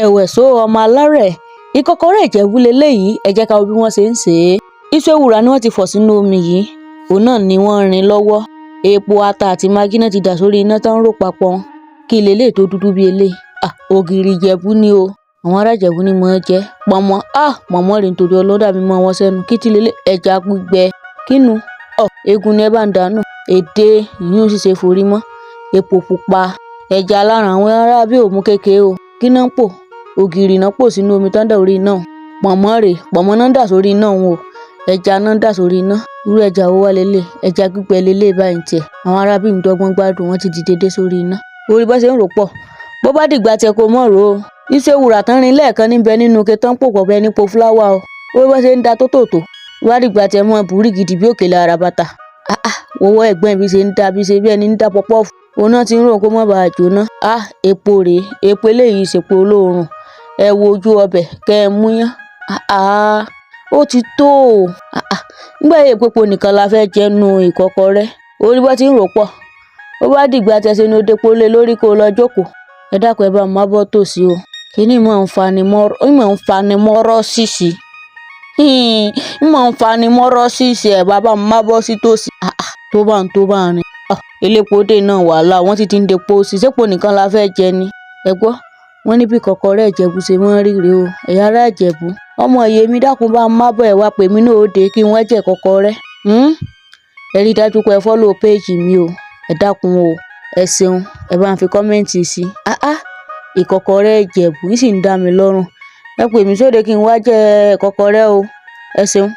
ẹ̀wẹ̀ só ọmọ alárẹ̀ ìkọ́kọrẹ́ Ìjẹ̀bú leléyìí, ẹ jẹ́ ká wo bí wọ́n ṣe ń ṣe é. Iṣu ewùrà ni wọ́n ti fọ̀ sínú omi yìí, òun náà ni wọ́n ń rin lọ́wọ́. Epo, ata àti magí náà ti dà sórí iná tán ń rò papọ̀. Kí leléyìí tó dúdú bí eléyìí? Ògìrì Ìjẹ̀bú ni o. Àwọn ará Ìjẹ̀bú ni mọ̀ ọ́n jẹ. Pọ̀nmọ́, pọ̀nmọ́ rèé nítorí ọlọ́dà mi mọ́ wọn sẹ́nu. Kí ti leléyìí? Ẹja gbígbẹ. Kínu? Egun ni ẹ bá ń dànù. Èdè ìyún sì ṣe forí mọ́. Epo pupa. Ẹja aláràn àwọn ará bí òmu kékeré o. Kí náà ń pò? Ògìrì náà pò sínú omi tán dà orí iná. Pọ̀nmọ́ rèé, pọ̀nmọ́ náà ń dà sórí iná òun o. Ẹja náà ń dà sórí iná. Irú ẹja wo wá leléyìí? Ẹja gbígbẹ leléyìí báyìí tiẹ̀. Àwọn ará bí ń dọ́gbọ́n gbádùn, wọ́n ti dìde dé sórí iná. Orí bá ṣe ń rò pọ̀. Bó bá dìgbà tiẹ̀ kó mọ̀ rò ó. Iṣu ewùrà tán rin lẹ́ẹ̀kan níbẹ̀ nínú ike tán pò pọ̀ bẹ́ẹ̀ nípo fúláwà o. Bó bá ṣe ń da tótòtó. Bó bá dìgbà tiẹ̀ mọ́ bùrí gidi bí òkèlè àràbàtà. Wọ́wọ́ ẹ̀gbọ́n bí ṣe ń da bí ṣe bí ẹni ń da pọ́pọ́ọ̀fù. Òun náà ti ń rò kó má bàa jóná. Epo rèé, epo eléyìí ṣèpo olóòórùn. Ẹ wo ojú ọbẹ̀ kẹ́ ẹ múyán. Ó ti tó o. Nígbà yìí epo nìkan la fẹ́ jẹ nu ìkọ́kọrẹ́. Orí bá ti ń rò pọ̀. Bó bá dìgbà tiẹ̀ ṣe ni ó depo lé lórí kó lọ jókòó. Ẹ dákun ẹ bá má bọ́ tòsí o. Kíní mọ̀ ń fani mọ́rọ́ sísì. Mọ̀ ń fani mọ́rọ́ sísì ẹ̀ bàbá má bọ́ sí tòsí. Tó bá ń rìn. Elépo dé náà wàhálà, wọ́n ti ń depo sí. Ṣépo nìkan la fẹ́ jẹ ni. Ẹ gbọ́, wọ́n ní bí ìkọ́kọrẹ́ Ìjẹ̀bú ṣe mọ́ rí rèé o. Ẹ̀yà ará Ìjẹ̀bú. Ọmọ ìyè mi dákun bá má bọ̀ ẹ̀ wá pè mí náà ó dé kí wọ́n jẹ ìkọ́kọrẹ́. Ẹ rí dájú pé ẹ follow page mi o. Ẹ dákun o. Ẹ ṣeun. Ẹ bá ń fi kọ́mẹ́ǹtì sí. Ìkọ́kọrẹ́ Ìjẹ̀bú yìí sì ń dá mi lọ́rùn. Ẹ pè mí sóde kí n wá jẹ ìkọ́kọrẹ́ o. Ẹ ṣeun.